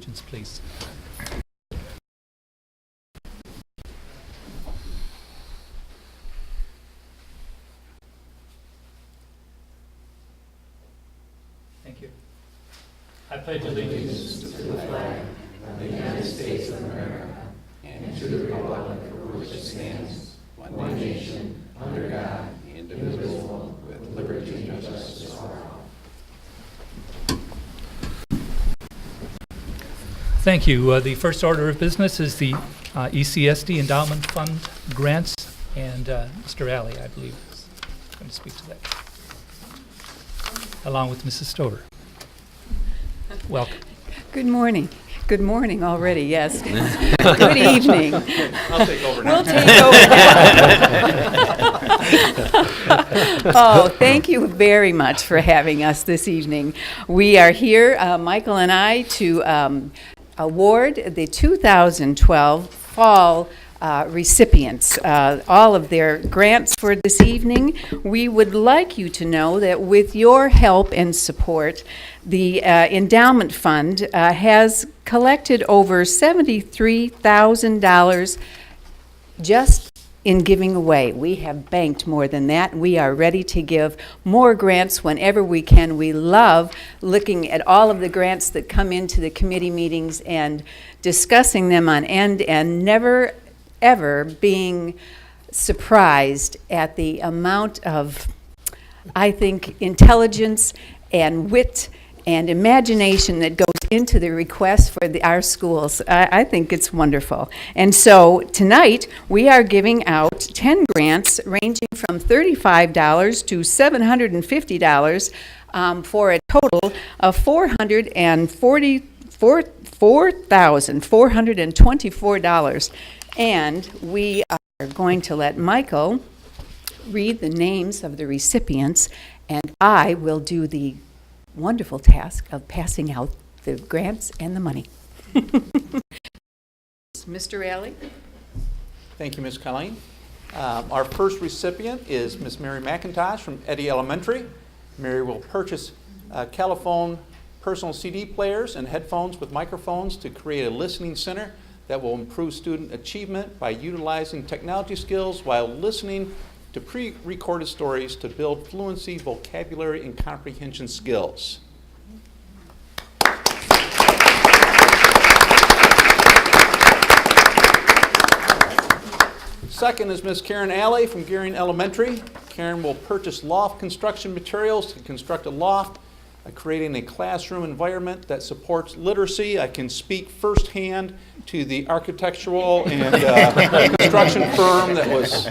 allegiance, please. Thank you. I pledge allegiance to the flag of the United States of America and to the republic for which it stands, one nation, under God, indivisible, with liberty and justice for all. Thank you. The first order of business is the ECSD Endowment Fund grants, and Mr. Alley, I believe, is going to speak to that, along with Mrs. Stover. Welcome. Good morning. Good morning already, yes. Good evening. I'll take over now. We'll take over now. Oh, thank you very much for having us this evening. We are here, Michael and I, to award the 2012 fall recipients, all of their grants for this evening. We would like you to know that with your help and support, the endowment fund has collected over $73,000 just in giving away. We have banked more than that. We are ready to give more grants whenever we can. We love looking at all of the grants that come into the committee meetings and discussing them on end, and never ever being surprised at the amount of, I think, intelligence and wit and imagination that goes into the request for our schools. I think it's wonderful. And so tonight we are giving out 10 grants ranging from $35 to $750 for a total of $424,424. And we are going to let Michael read the names of the recipients, and I will do the wonderful task of passing out the grants and the money. Mr. Alley? Thank you, Ms. Colleen. Our first recipient is Ms. Mary McIntosh from Eddy Elementary. Mary will purchase Caliphone personal CD players and headphones with microphones to create a listening center that will improve student achievement by utilizing technology skills while listening to pre-recorded stories to build fluency, vocabulary, and comprehension skills. Second is Ms. Karen Alley from Gearing Elementary. Karen will purchase loft construction materials to construct a loft, creating a classroom environment that supports literacy. I can speak firsthand to the architectural and construction firm that was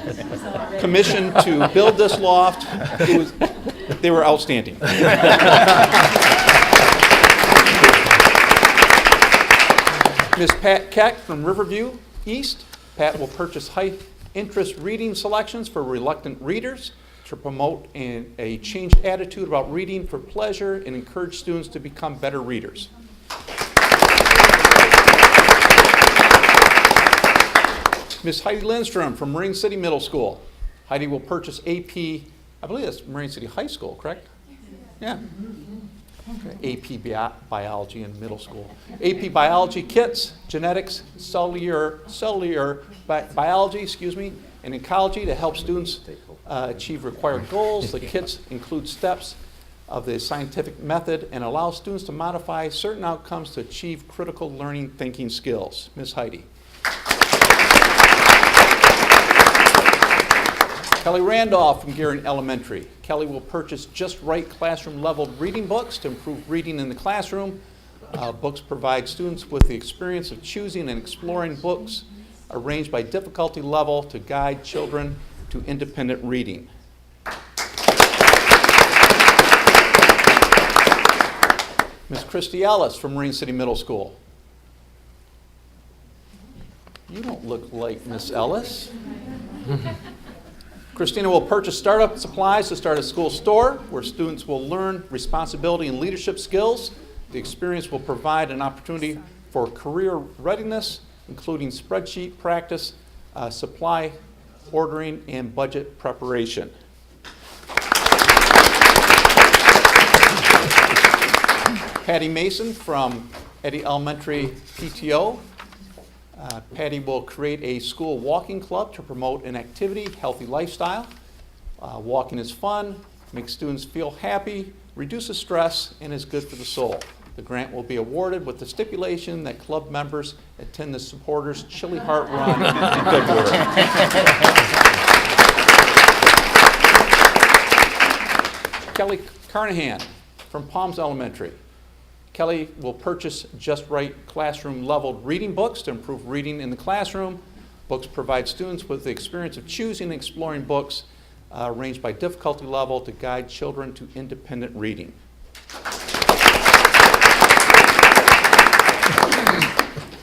commissioned to build this loft. They were outstanding. Ms. Pat Keck from Riverview East. Pat will purchase high-interest reading selections for reluctant readers to promote a changed attitude about reading for pleasure and encourage students to become better readers. Ms. Heidi Lindstrom from Marine City Middle School. Heidi will purchase AP, I believe that's Marine City High School, correct? Yeah. Okay. AP Biology in middle school. AP Biology kits, genetics, cellular biology, and ecology to help students achieve required goals. The kits include steps of the scientific method and allow students to modify certain outcomes to achieve critical learning thinking skills. Ms. Heidi. Kelly Randolph from Gearing Elementary. Kelly will purchase Just Right classroom leveled reading books to improve reading in the classroom. Books provide students with the experience of choosing and exploring books arranged by difficulty level to guide children to independent reading. Ms. Christy Ellis from Marine City Middle School. You don't look like Ms. Ellis. Christina will purchase startup supplies to start a school store where students will learn responsibility and leadership skills. The experience will provide an opportunity for career readiness, including spreadsheet practice, supply ordering, and budget preparation. Patty Mason from Eddy Elementary PTO. Patty will create a school walking club to promote an activity, healthy lifestyle. Walking is fun, makes students feel happy, reduces stress, and is good for the soul. The grant will be awarded with the stipulation that club members attend the supporters' Chili Heart Run in February. Kelly Carnahan from Palms Elementary. Kelly will purchase Just Right classroom leveled reading books to improve reading in the classroom. Books provide students with the experience of choosing and exploring books ranged by difficulty level to guide children to independent reading.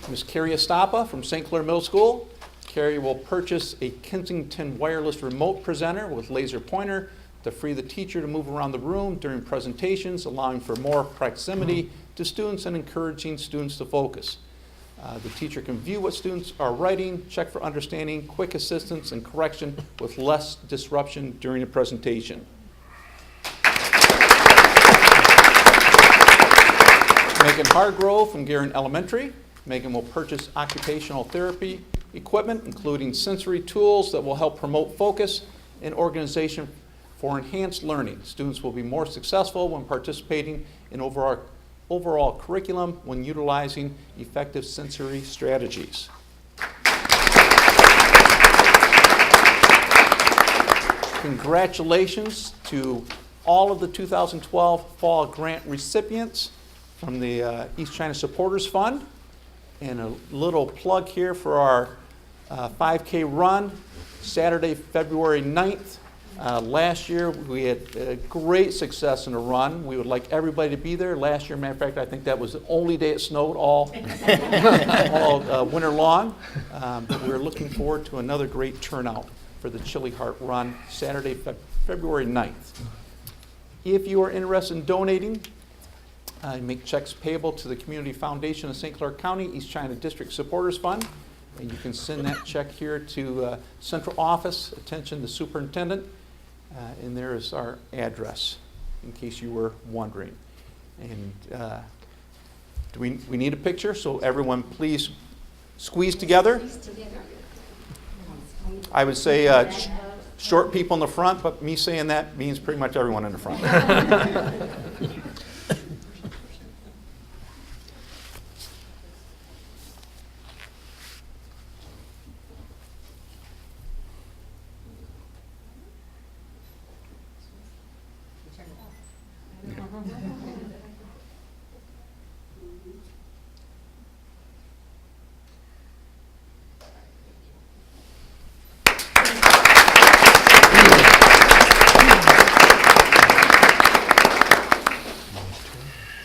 Ms. Carrie Estapa from St. Clair Middle School. Carrie will purchase a Kensington wireless remote presenter with laser pointer to free the teacher to move around the room during presentations, allowing for more proximity to students and encouraging students to focus. The teacher can view what students are writing, check for understanding, quick assistance, and correction with less disruption during a presentation. Megan Hargrove from Guerin Elementary. Megan will purchase occupational therapy equipment, including sensory tools that will help promote focus and organization for enhanced learning. Students will be more successful when participating in overall curriculum when utilizing effective sensory strategies. Congratulations to all of the 2012 Fall Grant recipients from the East China Supporters Fund. And a little plug here for our 5K run, Saturday, February 9th. Last year, we had great success in the run. We would like everybody to be there. Last year, matter of fact, I think that was the only day it snowed all winter long. But we're looking forward to another great turnout for the Chili Heart Run, Saturday, February 9th. If you are interested in donating, make checks payable to the Community Foundation of St. Clair County, East China District Supporters Fund. And you can send that check here to Central Office, attention the Superintendent. And there is our address, in case you were wondering. And do we need a picture? So everyone please squeeze together. I would say short people in the front, but me saying that means pretty much everyone in the front.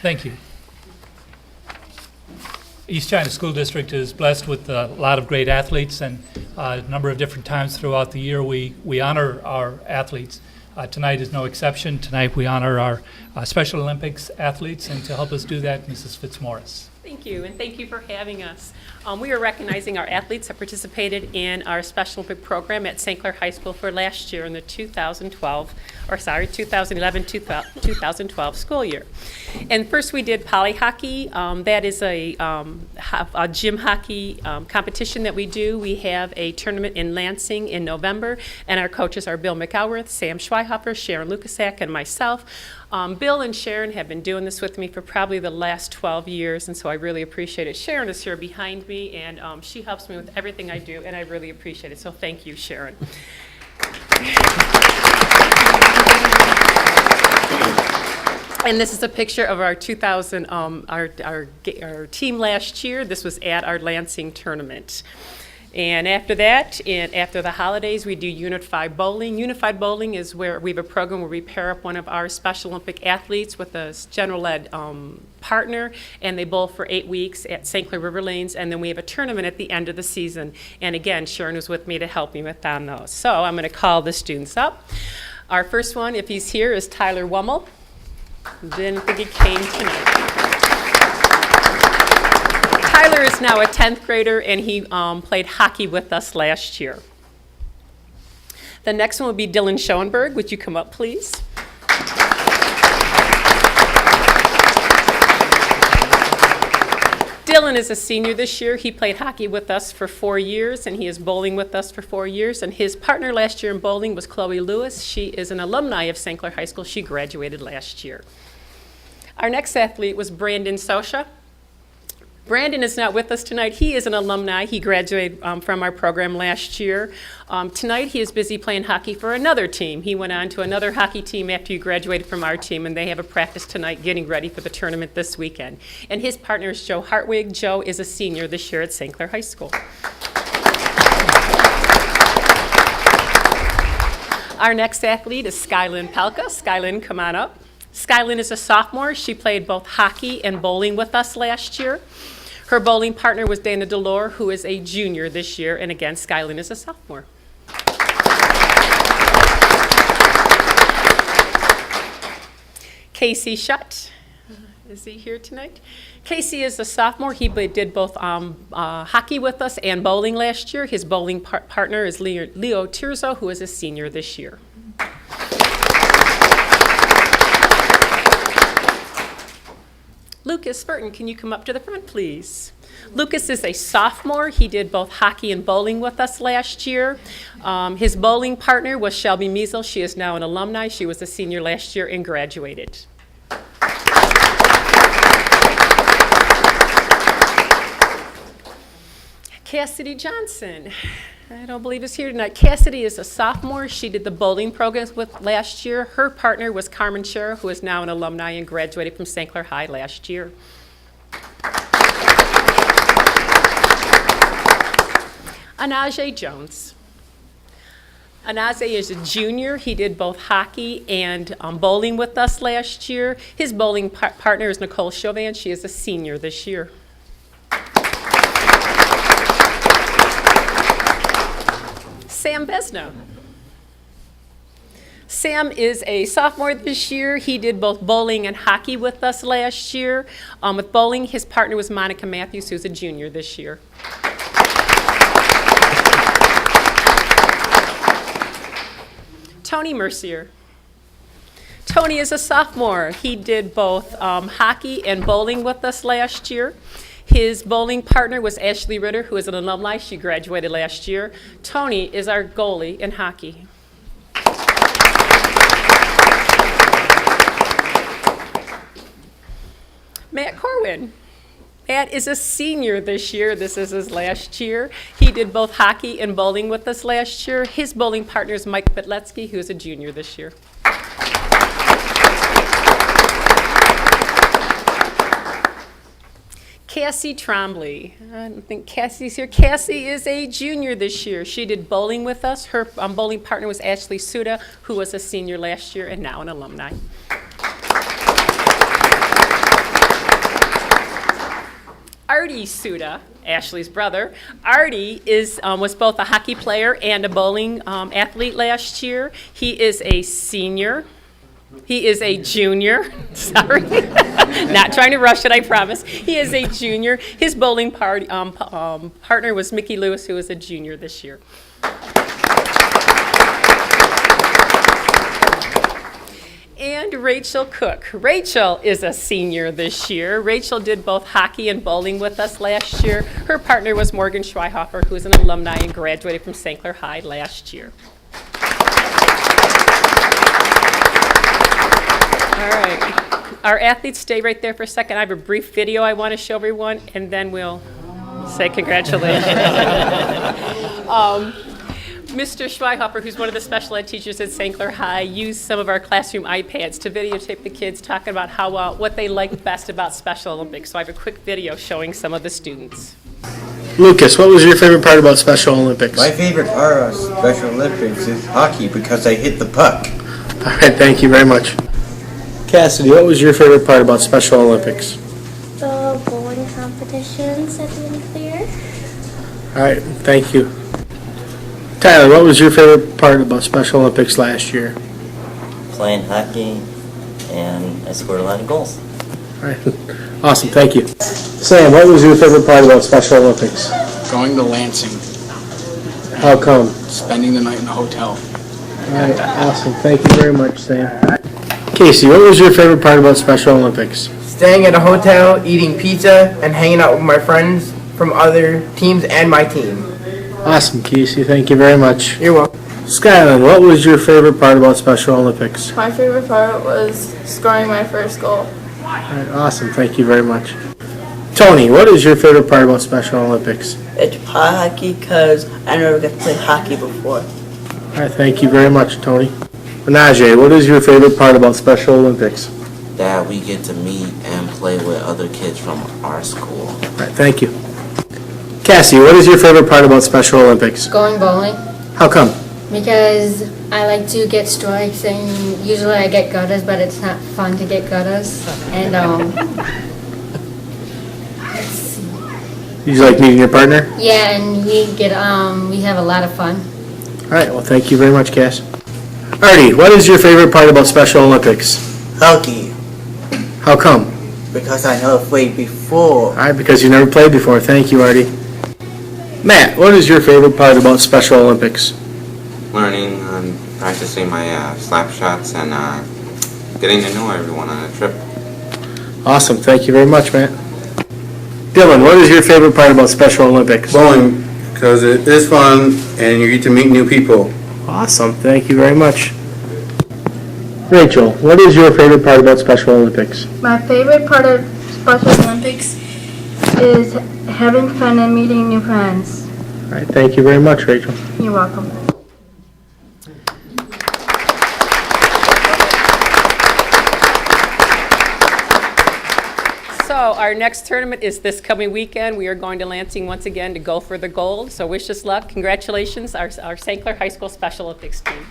Thank you. East China School District is blessed with a lot of great athletes, and a number of different times throughout the year we honor our athletes. Tonight is no exception. Tonight we honor our Special Olympics athletes, and to help us do that, Mrs. Fitzmaurice. Thank you, and thank you for having us. We are recognizing our athletes that participated in our Special Olympic program at St. Clair High School for last year in the 2011-2012 school year. And first we did poly hockey. That is a gym hockey competition that we do. We have a tournament in Lansing in November, and our coaches are Bill McElworth, Sam Schweihopper, Sharon Lukasak, and myself. Bill and Sharon have been doing this with me for probably the last 12 years, and so I really appreciate it. Sharon is here behind me, and she helps me with everything I do, and I really appreciate it. So thank you, Sharon. And this is a picture of our 2000 our team last year. This was at our Lansing tournament. And after that, and after the holidays, we do Unified Bowling. Unified Bowling is where we have a program where we pair up one of our Special Olympic athletes with a general ed partner, and they bowl for 8 weeks at St. Clair River Lanes, and then we have a tournament at the end of the season. And again, Sharon was with me to help me with on those. So I'm going to call the students up. Our first one, if he's here, is Tyler Wummel. Didn't think he came tonight. Tyler is now a 10th grader, and he played hockey with us last year. The next one will be Dylan Schoenberg. Would you come up, please? Dylan is a senior this year. He played hockey with us for 4 years, and he is bowling with us for 4 years. And his partner last year in bowling was Chloe Lewis. She is an alumni of St. Clair High School. She graduated last year. Our next athlete was Brandon Sosha. Brandon is not with us tonight. He is an alumni. He graduated from our program last year. Tonight he is busy playing hockey for another team. He went on to another hockey team after he graduated from our team, and they have a practice tonight getting ready for the tournament this weekend. And his partner is Joe Hartwig. Joe is a senior this year at St. Clair High School. Our next athlete is Skylin Pelka. Skylin, come on up. Skylin is a sophomore. She played both hockey and bowling with us last year. Her bowling partner was Dana Delore, who is a junior this year, and again, Skylin is a sophomore. Casey Shutt, is he here tonight? Casey is a sophomore. He did both hockey with us and bowling last year. His bowling partner is Leo Tirzo, who is a senior this year. Lucas Burton, can you come up to the front, please? Lucas is a sophomore. He did both hockey and bowling with us last year. His bowling partner was Shelby Measle. She is now an alumni. She was a senior last year and graduated. Cassidy Johnson. I don't believe is here tonight. Cassidy is a sophomore. She did the bowling programs with last year. Her partner was Carmen Scherer, who is now an alumni and graduated from St. Clair High last year. Anaje Jones. Anaje is a junior. He did both hockey and bowling with us last year. His bowling partner is Nicole Chauvin. She is a senior this year. Sam Besno. Sam is a sophomore this year. He did both bowling and hockey with us last year. With bowling, his partner was Monica Matthews, who's a junior this year. Tony Mercier. Tony is a sophomore. He did both hockey and bowling with us last year. His bowling partner was Ashley Ritter, who is an alumni. She graduated last year. Tony is our goalie in hockey. Matt Corwin. Matt is a senior this year. This is his last year. He did both hockey and bowling with us last year. His bowling partner is Mike Petletsky, who is a junior this year. Cassie Trombley. I don't think Cassie's here. Cassie is a junior this year. She did bowling with us. Her bowling partner was Ashley Suda, who was a senior last year and now an alumni. Artie Suda, Ashley's brother. Artie was both a hockey player and a bowling athlete last year. He is a senior. He is a junior. Sorry. Not trying to rush it, I promise. He is a junior. His bowling partner was Mickey Lewis, who is a junior this year. And Rachel Cook. Rachel is a senior this year. Rachel did both hockey and bowling with us last year. Her partner was Morgan Schweihofer, who is an alumni and graduated from St. Clair High last year. All right. Our athletes, stay right there for a second. I have a brief video I want to show everyone, and then we'll say congratulations. Mr. Schweihofer, who's one of the special ed teachers at St. Clair High, used some of our classroom iPads to videotape the kids talking about how what they liked best about Special Olympics. So I have a quick video showing some of the students. Lucas, what was your favorite part about Special Olympics? My favorite part of Special Olympics is hockey because I hit the puck. All right, thank you very much. Cassidy, what was your favorite part about Special Olympics? The bowling competitions at the end of the year. All right, thank you. Tyler, what was your favorite part about Special Olympics last year? Playing hockey, and I scored a lot of goals. All right, awesome, thank you. Sam, what was your favorite part about Special Olympics? Going to Lansing, How come? spending the night in a hotel. All right, awesome, thank you very much, Sam. Casey, what was your favorite part about Special Olympics? staying at a hotel, eating pizza, and hanging out with my friends from other teams and my team. Awesome, Casey. Thank you very much. You're welcome. Skyland, what was your favorite part about Special Olympics? My favorite part was scoring my first goal. All right, awesome. Thank you very much. Tony, what is your favorite part about Special Olympics? It's hockey because I never got to play hockey before. All right, thank you very much, Tony. Najee, what is your favorite part about Special Olympics? That we get to meet and play with other kids from our school. All right, thank you. Cassie, what is your favorite part about Special Olympics? Going bowling How come? because I like to get strikes and usually I get gutters, but it's not fun to get gutters. And You like meeting your partner? yeah, and we have a lot of fun. All right, well, thank you very much, Cass. Artie, what is your favorite part about Special Olympics? Hockey, How come? because I never played before. All right, because you never played before. Thank you, Artie. Matt, what is your favorite part about Special Olympics? Learning and practicing my slap shots and getting to know everyone on a trip. Awesome, thank you very much, Matt. Dylan, what is your favorite part about Special Olympics? Bowling, because it is fun and you get to meet new people. Awesome, thank you very much. Rachel, what is your favorite part about Special Olympics? My favorite part of Special Olympics is having fun and meeting new friends. All right, thank you very much, Rachel. You're welcome. So our next tournament is this coming weekend. We are going to Lansing once again to go for the gold. So wish us luck. Congratulations, our St. Clair High School Special Olympics team.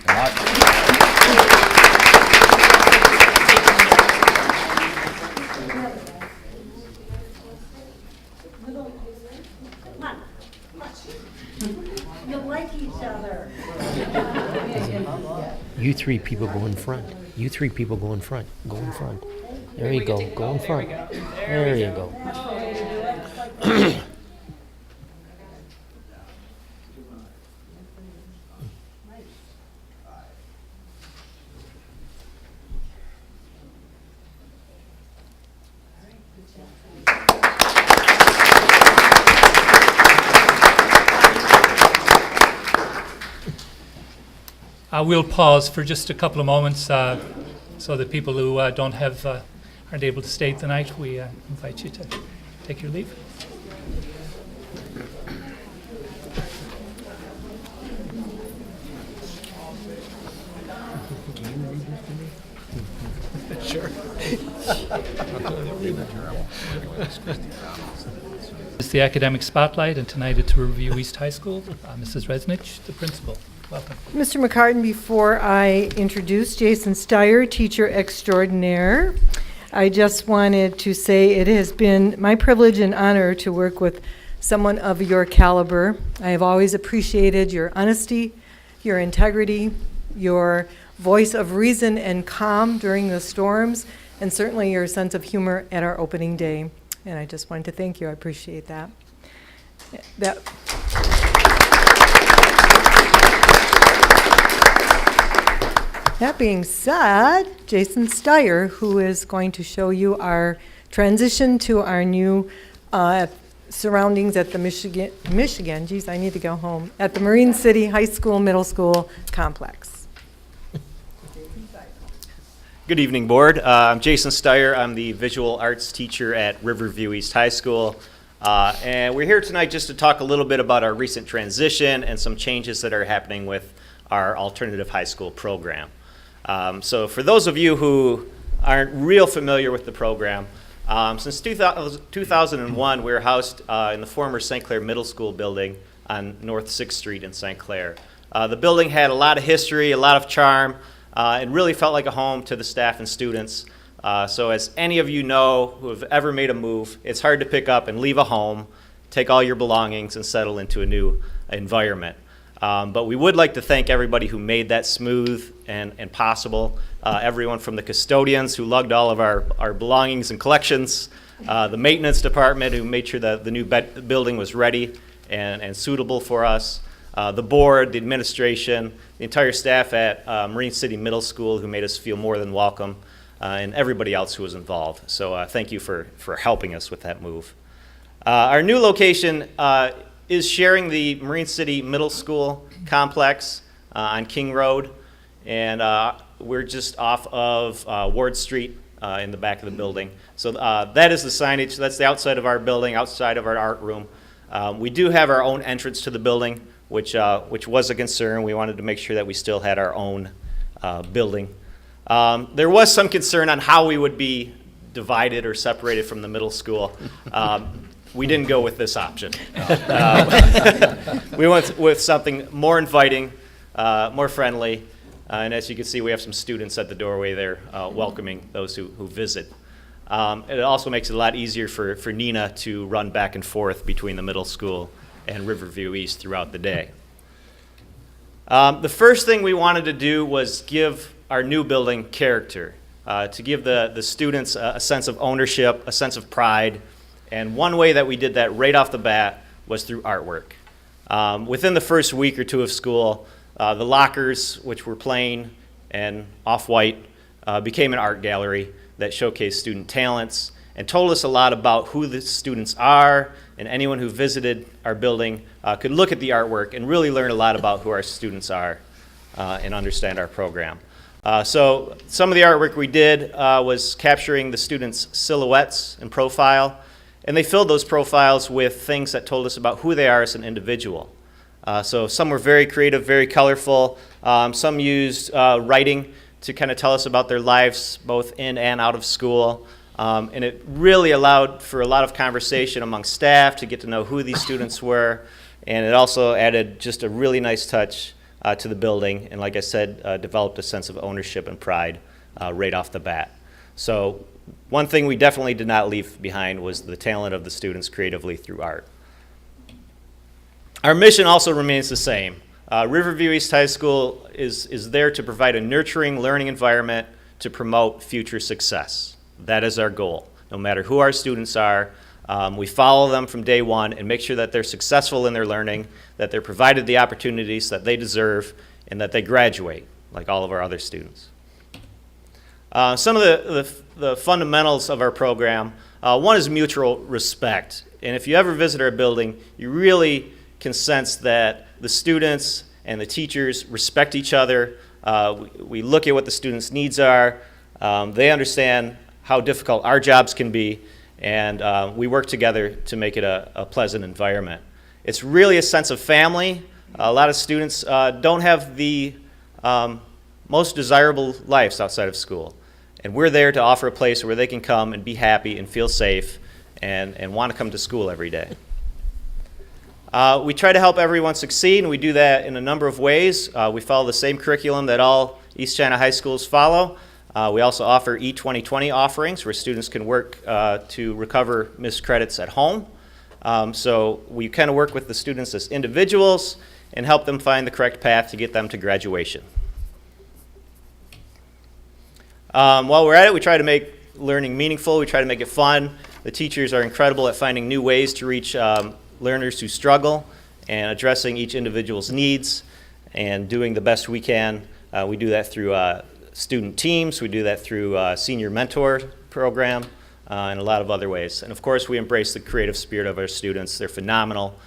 You three people go in front. You three people go in front. Go in front. There you go. Go in front. There you go. We'll pause for just a couple of moments so that people who aren't able to stay tonight, we invite you to take your leave. Sure. It's the Academic Spotlight, and tonight it's Riverview East High School. Mrs. Resnich, the principal. Welcome. Mr. McCartan, before I introduce Jason Steyer, teacher extraordinaire, I just wanted to say it has been my privilege and honor to work with someone of your caliber. I have always appreciated your honesty, your integrity, your voice of reason and calm during the storms, and certainly your sense of humor at our opening day. And I just wanted to thank you. I appreciate that. That being said, Jason Steyer, who is going to show you our transition to our new surroundings at the Michigan, geez, I need to go home, at the Marine City High School, Middle School complex. Good evening, Board. I'm Jason Steyer. I'm the visual arts teacher at Riverview East High School. And we're here tonight just to talk a little bit about our recent transition and some changes that are happening with our alternative high school program. So for those of you who aren't real familiar with the program, since 2001, we were housed in the former St. Clair Middle School building on North 6th Street in St. Clair. The building had a lot of history, a lot of charm. It really felt like a home to the staff and students. So as any of you know who have ever made a move, it's hard to pick up and leave a home, take all your belongings, and settle into a new environment. But we would like to thank everybody who made that smooth and possible. Everyone from the custodians who lugged all of our belongings and collections, the maintenance department who made sure that the new building was ready and suitable for us, the board, the administration, the entire staff at Marine City Middle School who made us feel more than welcome. and everybody else who was involved. So thank you for helping us with that move. Our new location is sharing the Marine City Middle School complex on King Road, and we're just off of Ward Street in the back of the building. So that is the signage. That's the outside of our building, outside of our art room. We do have our own entrance to the building, which was a concern. We wanted to make sure that we still had our own building. There was some concern on how we would be divided or separated from the middle school. We didn't go with this option. We went with something more inviting, more friendly, and as you can see, we have some students at the doorway there welcoming those who visit. It also makes it a lot easier for Nina to run back and forth between the middle school and Riverview East throughout the day. The first thing we wanted to do was give our new building character, to give the students a sense of ownership, a sense of pride, and one way that we did that right off the bat was through artwork. Within the first week or two of school, the lockers, which were plain and off-white, became an art gallery that showcased student talents and told us a lot about who the students are, and anyone who visited our building could look at the artwork and really learn a lot about who our students are and understand our program. So some of the artwork we did was capturing the students' silhouettes and profile, and they filled those profiles with things that told us about who they are as an individual. So some were very creative, very colorful. Some used writing to kind of tell us about their lives both in and out of school. And it really allowed for a lot of conversation among staff to get to know who these students were. And it also added just a really nice touch to the building. And like I said, developed a sense of ownership and pride right off the bat. So one thing we definitely did not leave behind was the talent of the students creatively through art. Our mission also remains the same. Riverview East High School is there to provide a nurturing learning environment to promote future success. That is our goal. No matter who our students are, we follow them from day one and make sure that they're successful in their learning, that they're provided the opportunities that they deserve, and that they graduate like all of our other students. Some of the fundamentals of our program, one is mutual respect. And if you ever visit our building, you really can sense that the students and the teachers respect each other. We look at what the students' needs are. They understand how difficult our jobs can be, and we work together to make it a pleasant environment. It's really a sense of family. A lot of students don't have the most desirable lives outside of school, and we're there to offer a place where they can come and be happy and feel safe and want to come to school every day. We try to help everyone succeed, and we do that in a number of ways. We follow the same curriculum that all East China high schools follow. We also offer E-2020 offerings where students can work to recover missed credits at home. So we kind of work with the students as individuals and help them find the correct path to get them to graduation. While we're at it, we try to make learning meaningful. We try to make it fun. The teachers are incredible at finding new ways to reach learners who struggle and addressing each individual's needs and doing the best we can. We do that through student teams. We do that through senior mentor program and a lot of other ways. And of course, we embrace the creative spirit of our students. They're phenomenal.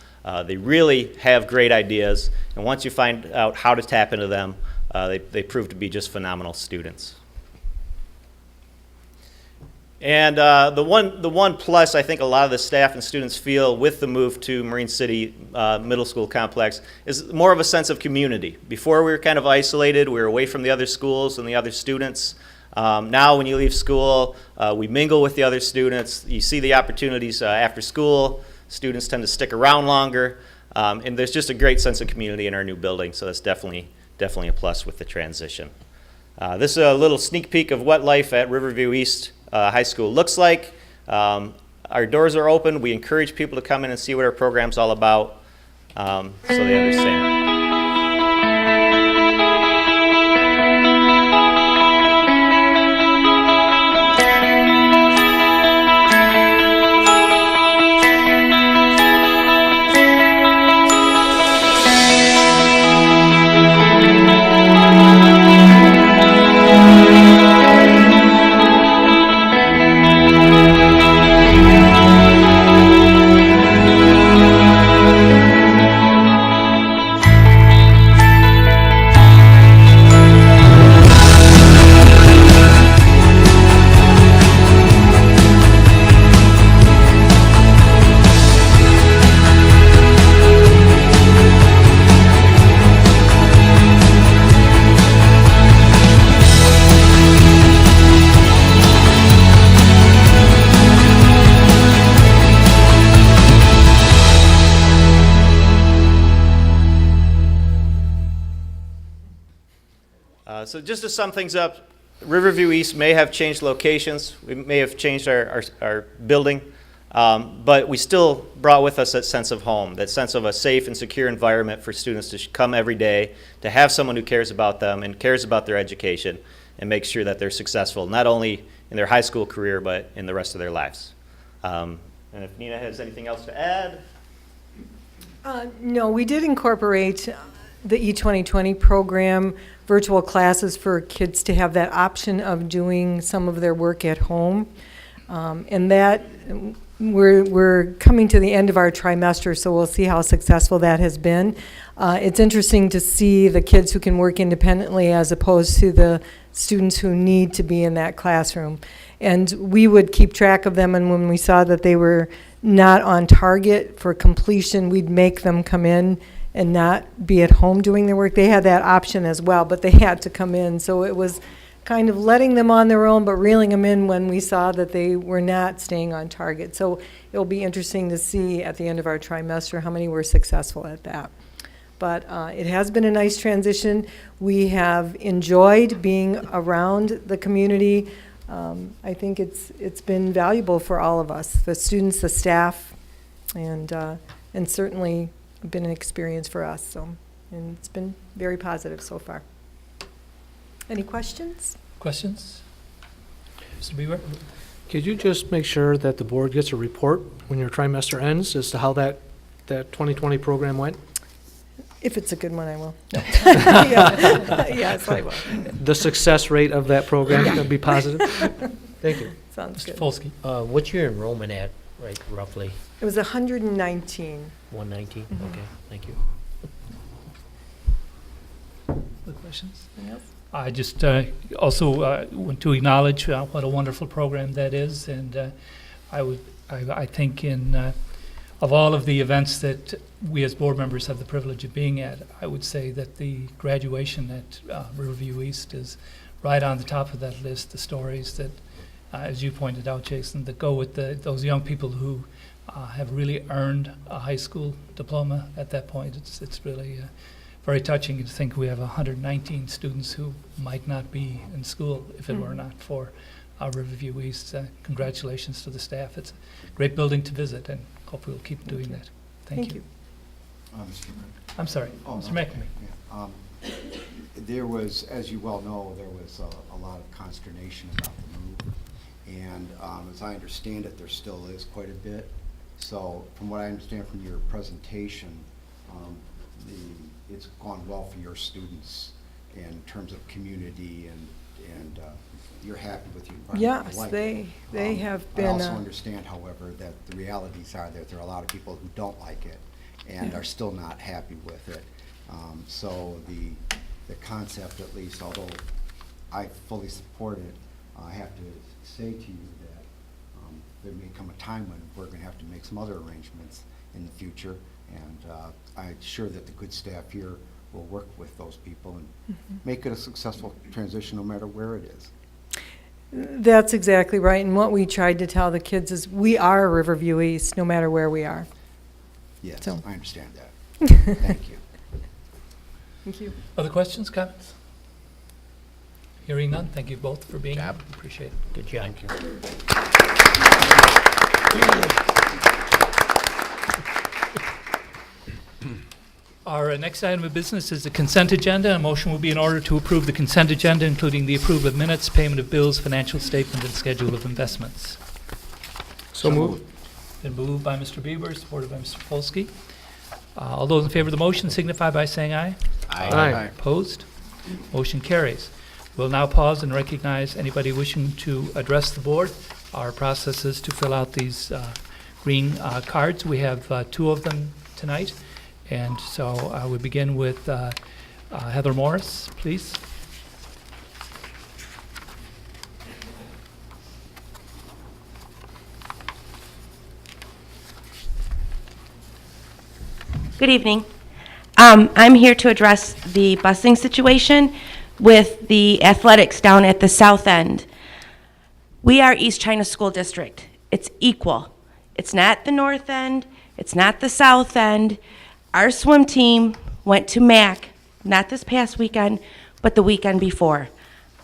They really have great ideas. And once you find out how to tap into them, they prove to be just phenomenal students. And the one plus I think a lot of the staff and students feel with the move to Marine City Middle School Complex is more of a sense of community. Before we were kind of isolated, we were away from the other schools and the other students. Now when you leave school, we mingle with the other students. You see the opportunities after school. Students tend to stick around longer. And there's just a great sense of community in our new building, so that's definitely a plus with the transition. This is a little sneak peek of what life at Riverview East High School looks like. Our doors are open. We encourage people to come in and see what our program's all about so they understand. So just to sum things up, Riverview East may have changed locations. We may have changed our building. But we still brought with us that sense of home, that sense of a safe and secure environment for students to come every day, to have someone who cares about them and cares about their education and makes sure that they're successful, not only in their high school career, but in the rest of their lives. And if Nina has anything else to add? No, we did incorporate the E2020 program, virtual classes for kids to have that option of doing some of their work at home. And that we're coming to the end of our trimester, so we'll see how successful that has been. It's interesting to see the kids who can work independently as opposed to the students who need to be in that classroom. And we would keep track of them, and when we saw that they were not on target for completion, we'd make them come in and not be at home doing their work. They had that option as well, but they had to come in. So it was kind of letting them on their own, but reeling them in when we saw that they were not staying on target. So it'll be interesting to see at the end of our trimester how many were successful at that. But it has been a nice transition. We have enjoyed being around the community. I think it's been valuable for all of us, the students, the staff, and certainly been an experience for us. So, and it's been very positive so far. Any questions? Questions? Mr. Bieber? Could you just make sure that the board gets a report when your trimester ends as to how that 2020 program went? If it's a good one, I will. Yeah. Yes, I will. The success rate of that program would be positive? Thank you. Sounds Mr. good. Folsky? What's your enrollment at, right, roughly? It was 119. 119? Mhm. Okay, thank you. Other questions? Anything else? I just also want to acknowledge what a wonderful program that is, and I think of all of the events that we as board members have the privilege of being at, I would say that the graduation at Riverview East is right on the top of that list. The stories that, as you pointed out, Jason, that go with those young people who have really earned a high school diploma at that point. It's really very touching to think we have 119 students who might not be in school if it were not for Riverview East. Congratulations to the staff. It's a great building to visit, and hopefully we'll keep doing that. Thank you. I'm sorry, Mr. McNamee. There was, as you well know, there was a lot of consternation about the move, and as I understand it, there still is quite a bit. So from what I understand from your presentation, it's gone well for your students in terms of community, and you're happy with your environment. Yes, You like they it. have I been. also understand, however, that the realities are that there are a lot of people who don't like it and are still not happy with it. So the concept, at least, although I fully support it, I have to say to you that there may come a time when we're going to have to make some other arrangements in the future, and I'm sure that the good staff here will work with those people and make it a successful transition no matter where it is. That's exactly right, and what we tried to tell the kids is we are Riverview East no matter where we are. Yes, So. I understand that. Thank you. Thank you. Other questions, comments? Hearing none, thank you both for being here. Appreciate it. Good job. Our next item of business is the consent agenda. A motion will be in order to approve the consent agenda, including the approval of minutes, payment of bills, financial statement, and schedule of investments. So moved. Been moved by Mr. Bieber, supported by Mr. Polsky. All those in favor of the motion signify by saying aye. Aye. Opposed? Motion carries. We'll now pause and recognize anybody wishing to address the board. Our process is to fill out these green cards. We have 2 of them tonight. And so I would begin with Heather Morris, please. Good evening. I'm here to address the busing situation with the athletics down at the south end. We are East China School District. It's equal. It's not the north end. It's not the south end. Our swim team went to MAC, not this past weekend, but the weekend before.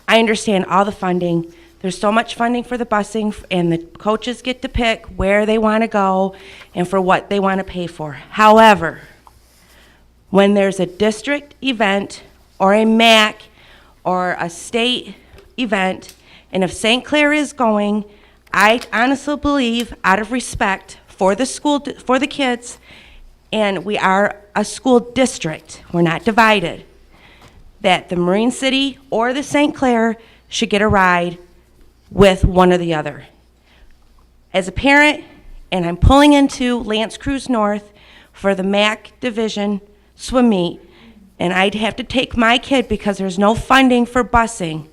I understand all the funding. There's so much funding for the busing, and the coaches get to pick where they want to go and for what they want to pay for. However, when there's a district event or a MAC or a state event, and if St. Clair is going, I honestly believe, out of respect for the school, for the kids, and we are a school district, we're not divided, that the Marine City or the St. Clair should get a ride with one or the other. As a parent, and I'm pulling into Lance Cruise North for the MAC division swim meet, and I'd have to take my kid because there's no funding for busing,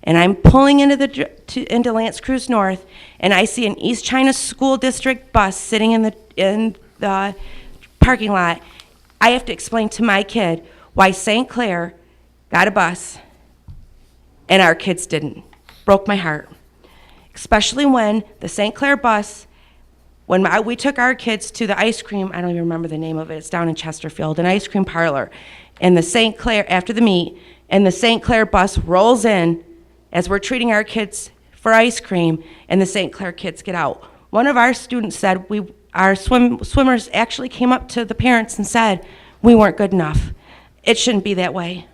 and I'm pulling into Lance Cruise North, and I see an East China School District bus sitting in the parking lot. I have to explain to my kid why St. Clair got a bus and our kids didn't. Broke my heart. Especially when the St. Clair bus, when we took our kids to the ice cream, I don't even remember the name of it, it's down in Chesterfield, an ice cream parlor, and the St. Clair, after the meet, and the St. Clair bus rolls in as we're treating our kids for ice cream, and the St. Clair kids get out. One of our students said, our swimmers actually came up to the parents and said, we weren't good enough. It shouldn't be that way.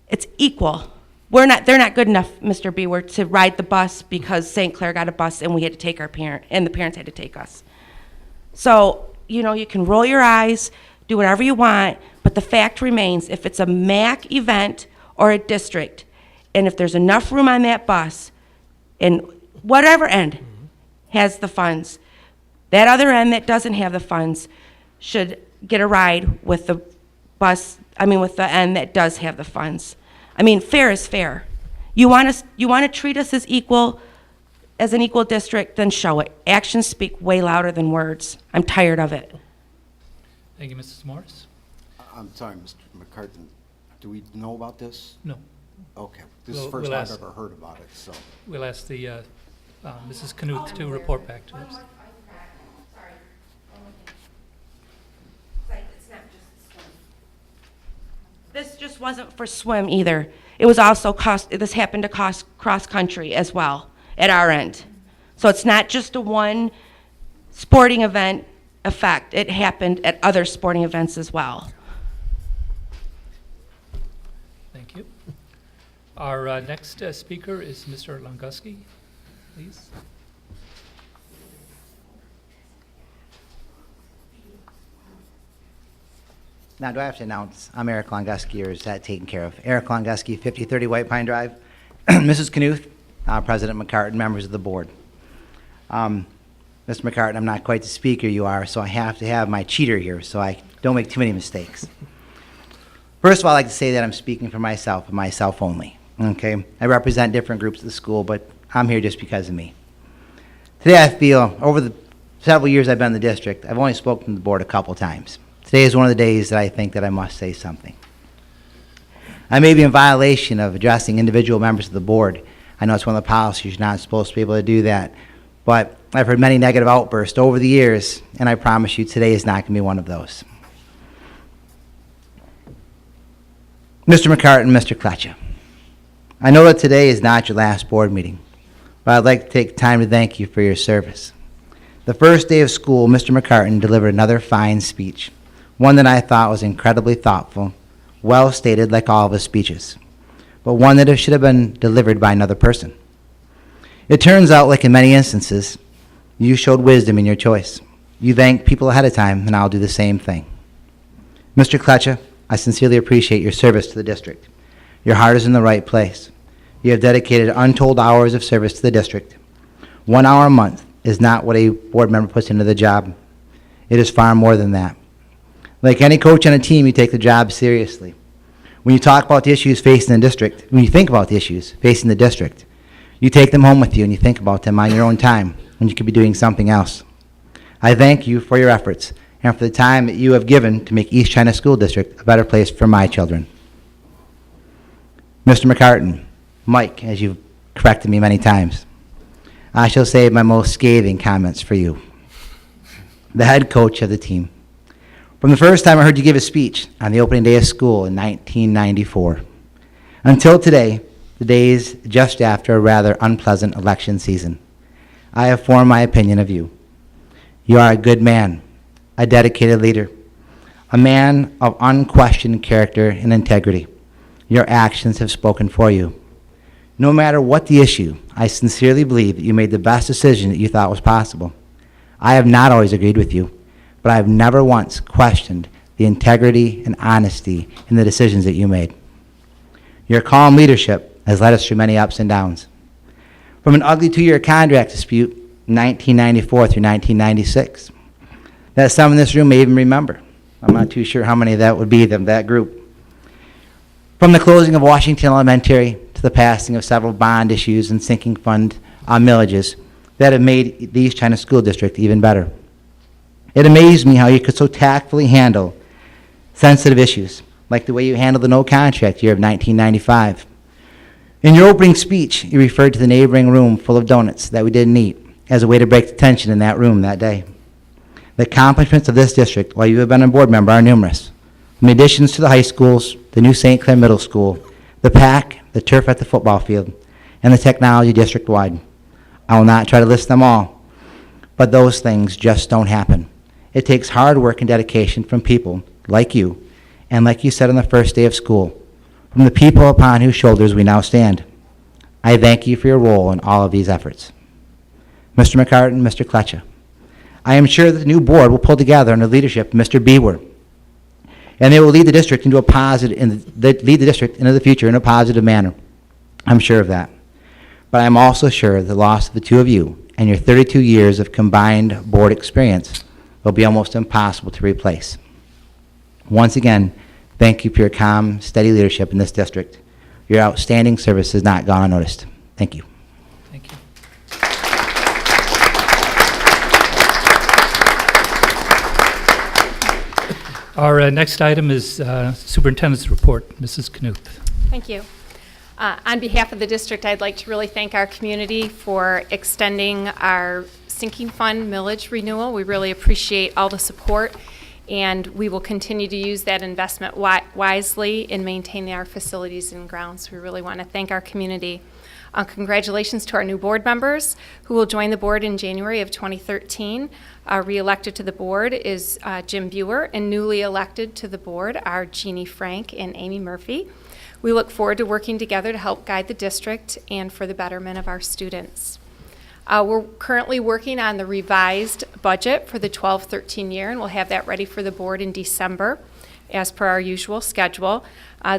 It's equal. They're not good enough, Mr. Bewert, to ride the bus because St. Clair got a bus and we had to take our parent, and the parents had to take us. So, you can roll your eyes, do whatever you want, but the fact remains, if it's a MAC event or a district, and if there's enough room on that bus, and whatever end has the funds, that other end that doesn't have the funds should get a ride with the with the end that does have the funds. Fair is fair. You want to treat us as an equal district, then show it. Actions speak way louder than words. I'm tired of it. Thank you, Mrs. Morris. I'm sorry, Mr. McCartan. Do we know about this? No. Okay. This is the first time I've ever heard about it, so. We'll ask the Mrs. Knuth to report back to us. This just wasn't for swim either. It was also this happened to cross country as well at our end. So it's not just a one sporting event effect. It happened at other sporting events as well. Thank you. Our next speaker is Mr. Longuski, please. Now, do I have to announce? I'm Eric Longuski, or is that taken care of? Eric Longuski, 5030 White Pine Drive. Mrs. Knuth, President McCartan, members of the board. Mr. McCartan, I'm not quite the speaker you are, so I have to have my cheater here so I don't make too many mistakes. First of all, I'd like to say that I'm speaking for myself and myself only. Okay? I represent different groups of the school, but I'm here just because of me. Today, I feel, over the several years I've been in the district, I've only spoken to the board a couple times. Today is one of the days that I think that I must say something. I may be in violation of addressing individual members of the board. I know it's one of the policies, you're not supposed to be able to do that. But I've heard many negative outbursts over the years, and I promise you today is not going to be one of those. Mr. McCartan, Mr. Kletcha, I know that today is not your last board meeting, but I'd like to take time to thank you for your service. The first day of school, Mr. McCartan delivered another fine speech. One that I thought was incredibly thoughtful, well stated like all of his speeches, but one that should have been delivered by another person. It turns out, like in many instances, you showed wisdom in your choice. You thanked people ahead of time, and I'll do the same thing. Mr. Kletcha, I sincerely appreciate your service to the district. Your heart is in the right place. You have dedicated untold hours of service to the district. 1 hour a month is not what a board member puts into the job. It is far more than that. Like any coach on a team, you take the job seriously. When you talk about the issues facing the district, when you think about the issues facing the district, you take them home with you and you think about them on your own time when you could be doing something else. I thank you for your efforts and for the time that you have given to make East China School District a better place for my children. Mr. McCartan, Mike, as you've corrected me many times, I shall save my most scathing comments for you, the head coach of the team. From the first time I heard you give a speech on the opening day of school in 1994, Until today, the days just after a rather unpleasant election season, I have formed my opinion of you. You are a good man, a dedicated leader, a man of unquestioned character and integrity. Your actions have spoken for you. No matter what the issue, I sincerely believe that you made the best decision that you thought was possible. I have not always agreed with you, but I have never once questioned the integrity and honesty in the decisions that you made. Your calm leadership has led us through many ups and downs. From an ugly 2-year contract dispute in 1994 through 1996, that some in this room may even remember. I'm not too sure how many that would be, that group. From the closing of Washington Elementary to the passing of several bond issues and sinking fund millages that have made the East China School District even better. It amazed me how you could so tactfully handle sensitive issues, like the way you handled the no contract year of 1995. In your opening speech, you referred to the neighboring room full of donuts that we didn't eat as a way to break the tension in that room that day. The accomplishments of this district while you have been a board member are numerous. From the additions to the high schools, the new St. Clair Middle School, the PAC, the turf at the football field, and the technology district-wide. I will not try to list them all, but those things just don't happen. It takes hard work and dedication from people like you, and like you said on the first day of school, from the people upon whose shoulders we now stand. I thank you for your role in all of these efforts. Mr. McCartan, Mr. Kletcha, I am sure that the new board will pull together under the leadership of Mr. Bewer, and they will lead the district into the future in a positive manner. I'm sure of that. But I'm also sure the loss of the two of you and your 32 years of combined board experience will be almost impossible to replace. Once again, thank you for your calm, steady leadership in this district. Your outstanding service has not gone unnoticed. Thank you. Thank you. Our next item is Superintendent's Report. Mrs. Knuth. Thank you. On behalf of the district, I'd like to really thank our community for extending our sinking fund millage renewal. We really appreciate all the support, and we will continue to use that investment wisely in maintaining our facilities and grounds. We really want to thank our community. Congratulations to our new board members who will join the board in January of 2013. Re-elected to the board is Jim Bewer, and newly elected to the board are Jeannie Frank and Amy Murphy. We look forward to working together to help guide the district and for the betterment of our students. We're currently working on the revised budget for the 12-13 year, and we'll have that ready for the board in December as per our usual schedule.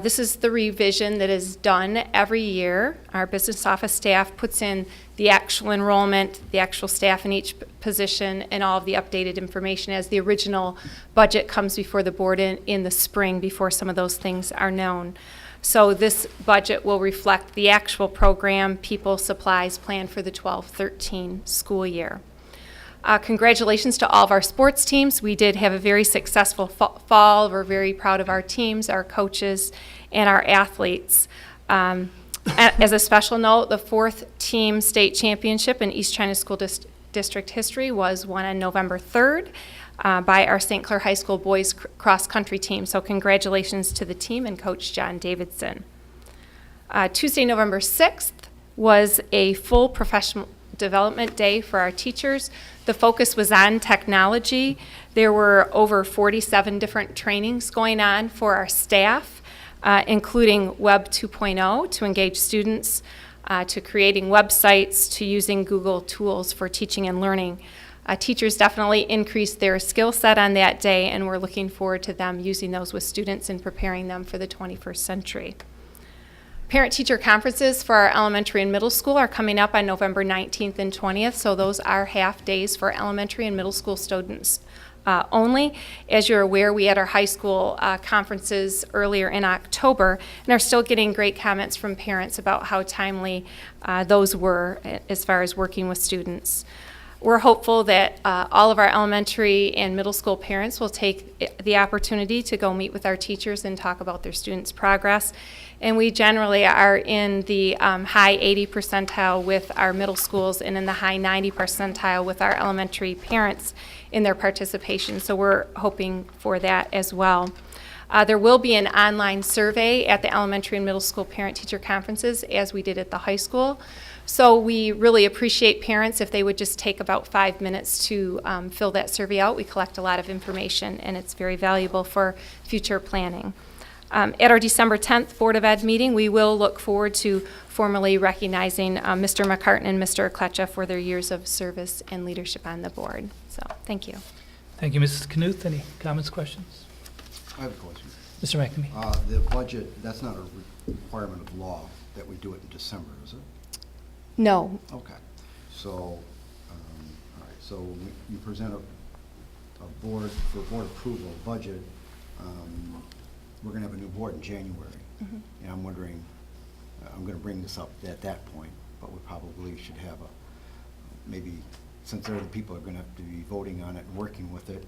This is the revision that is done every year. Our business office staff puts in the actual enrollment, the actual staff in each position, and all of the updated information as the original budget comes before the board in the spring before some of those things are known. So this budget will reflect the actual program, people, supplies planned for the 12-13 school year. Congratulations to all of our sports teams. We did have a very successful fall. We're very proud of our teams, our coaches, and our athletes. As a special note, the 4th team state championship in East China School District history was won on November 3rd. By our St. Clair High School boys cross-country team. So congratulations to the team and Coach John Davidson. Tuesday, November 6th was a full professional development day for our teachers. The focus was on technology. There were over 47 different trainings going on for our staff, including Web 2.0 to engage students, to creating websites, to using Google tools for teaching and learning. Teachers definitely increased their skill set on that day, and we're looking forward to them using those with students and preparing them for the 21st century. Parent-teacher conferences for our elementary and middle school are coming up on November 19th and 20th, so those are half days for elementary and middle school students only. As you're aware, we had our high school conferences earlier in October and are still getting great comments from parents about how timely those were as far as working with students. We're hopeful that all of our elementary and middle school parents will take the opportunity to go meet with our teachers and talk about their students' progress. And we generally are in the high 80 percentile with our middle schools and in the high 90 percentile with our elementary parents in their participation. So we're hoping for that as well. There will be an online survey at the elementary and middle school parent-teacher conferences, as we did at the high school. So we really appreciate parents if they would just take about 5 minutes to fill that survey out. We collect a lot of information, and it's very valuable for future planning. At our December 10th Board of Ed meeting, we will look forward to formally recognizing Mr. McCartan and Mr. Klecha for their years of service and leadership on the board. So, thank you. Thank you, Mrs. Knuth. Any comments, questions? I have a question. Mr. McNamee. The budget, that's not a requirement of law that we do it in December, is it? No. Okay. So, all right, so you present a board, for board approval budget, we're gonna have a new board in January. Mm-hmm. And I'm wondering, I'm gonna bring this up at that point, but we probably should have maybe, since they're the people who are gonna have to be voting on it and working with it,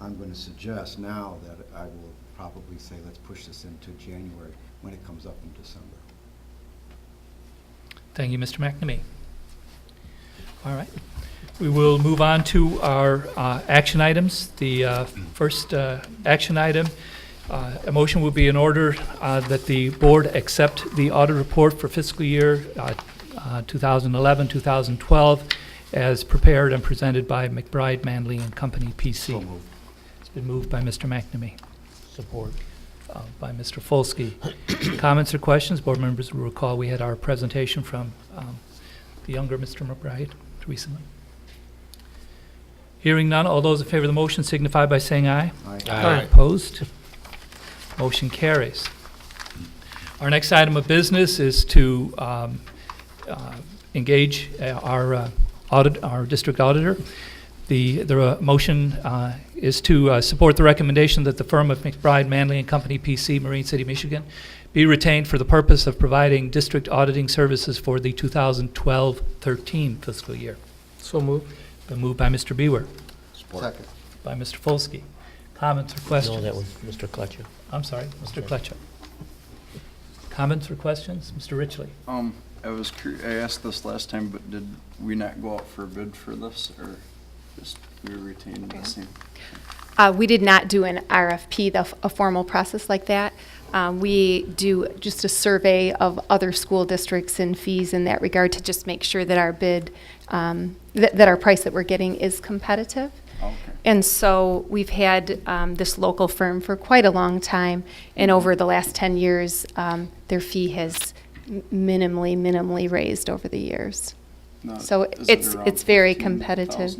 I'm gonna suggest now that I will probably say, let's push this into January when it comes up in December. Thank you, Mr. McNamee. All right. We will move on to our action items. The first action item, a motion will be in order that the board accept the audit report for fiscal year 2011-2012 as prepared and presented by McBride, Manley and Company, PC. So moved. It's been moved by Mr. McNamee. Support. By Mr. Folsky. Comments or questions? Board members will recall we had our presentation from the younger Mr. McBride recently. Hearing none, all those in favor of the motion signify by saying aye. Aye. Aye. Opposed? Motion carries. Our next item of business is to engage our district auditor. The motion is to support the recommendation that the firm of McBride, Manley and Company, PC, Marine City, Michigan, be retained for the purpose of providing district auditing services for the 2012-13 fiscal year. So moved. Been moved by Mr. Bewer. Second. By Mr. Folsky. Comments or questions? No, that was Mr. Klecha. I'm sorry, Mr. Klecha. Comments or questions? Mr. Richley. I asked this last time, but did we not go out for a bid for this, or just we retained the same? We did not do an RFP, a formal process like that. We do just a survey of other school districts and fees in that regard to just make sure that our bid, that our price that we're getting is competitive. Okay. And so we've had this local firm for quite a long time, and over the last 10 years, their fee has minimally raised over the years. So it's very competitive.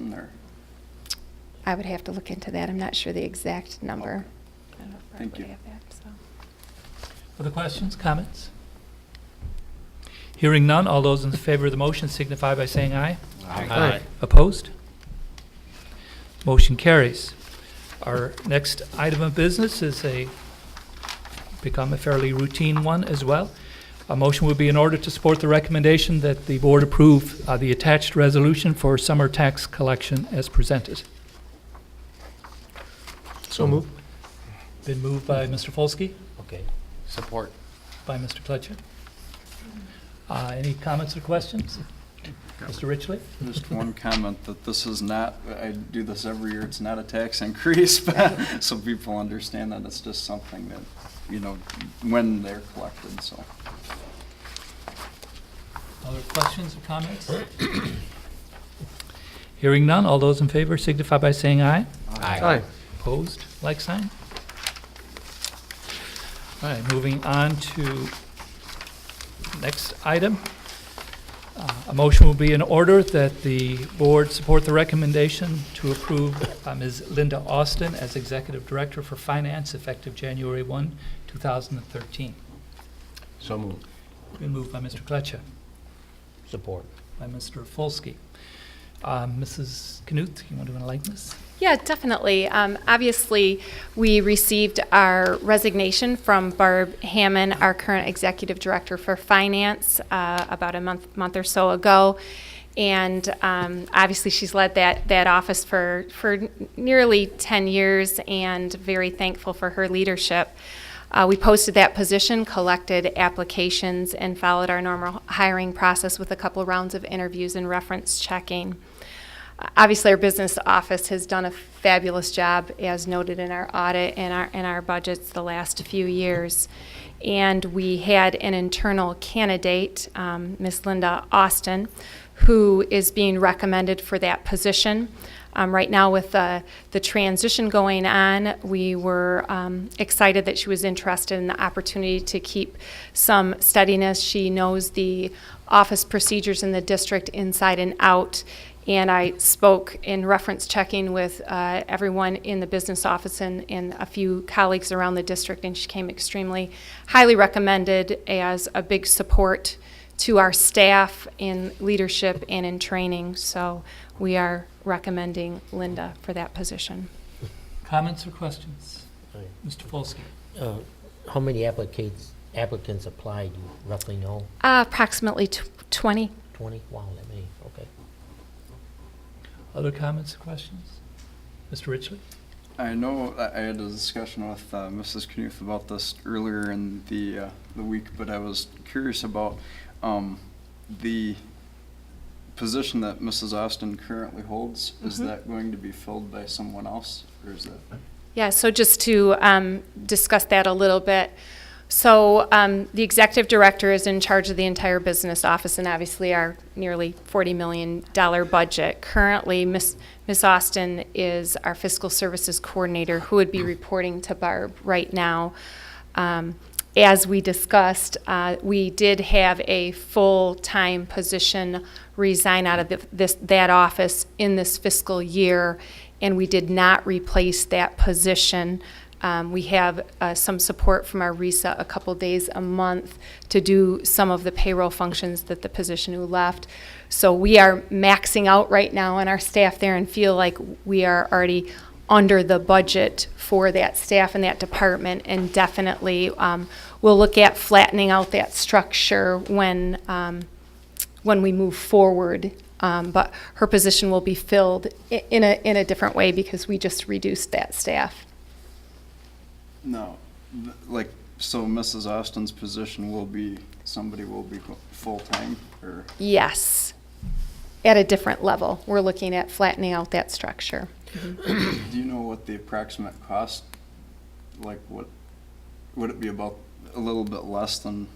I would have to look into that. I'm not sure the exact number. I don't know if Thank you. I have that, so. Other questions, comments? Hearing none, all those in favor of the motion signify by saying aye. Aye. Aye. Opposed? Motion carries. Our next item of business is become a fairly routine one as well. A motion would be in order to support the recommendation that the board approve the attached resolution for summer tax collection as presented. So moved. Been moved by Mr. Folsky, Okay. Support. by Mr. Fletcher. Any comments or questions? Mr. Richley? Just one comment that this is not, I do this every year, it's not a tax increase, but so people understand that it's just something that, when they're collected, so. Other questions or comments? Hearing none, all those in favor signify by saying aye. Aye. Opposed, like sign. All right, moving on to next item. A motion will be in order that the board support the recommendation to approve Ms. Linda Austin as Executive Director for Finance effective January 1, 2013. So moved. Been moved by Mr. Klecha, Support. by Mr. Folsky. Mrs. Knuth, you want to enlighten us? Yeah, definitely. Obviously, we received our resignation from Barb Hammond, our current Executive Director for Finance, about a month or so ago. And obviously, she's led that office for nearly 10 years, and very thankful for her leadership. We posted that position, collected applications, and followed our normal hiring process with a couple of rounds of interviews and reference checking. obviously our business office has done a fabulous job, as noted in our audit and our budgets the last few years. And we had an internal candidate, Miss Linda Austin, who is being recommended for that position. Right now with the transition going on, we were excited that she was interested in the opportunity to keep some steadiness. She knows the office procedures in the district inside and out. And I spoke in reference checking with everyone in the business office and a few colleagues around the district, and she came extremely highly recommended as a big support to our staff in leadership and in training. So we are recommending Linda for that position. Comments or questions? Mr. Folsky. How many applicants applied, you roughly know? Approximately 20. 20? Wow, that many, okay. Other comments or questions? Mr. Ritchley? I know I had a discussion with Mrs. Knuth about this earlier in the week, but I was curious about the position that Mrs. Austin currently holds. Is that going to be filled by someone else, or is that? Yeah, so just to discuss that a little bit. So the executive director is in charge of the entire business office and obviously our nearly $40 million budget. Currently, Miss Austin is our fiscal services coordinator who would be reporting to Barb right now. As we discussed, we did have a full-time position resign out of that office in this fiscal year, and we did not replace that position. We have some support from our RISA a couple days a month to do some of the payroll functions that the position who left. So we are maxing out right now on our staff there and feel like we are already under the budget for that staff and that department, and definitely we'll look at flattening out that structure when we move forward. But her position will be filled in a different way because we just reduced that staff. No, so Mrs. Austin's position will be, somebody will be full-time, or? Yes, at a different level. We're looking at flattening out that structure. Do you know what the approximate cost, what would it be, about a little bit less than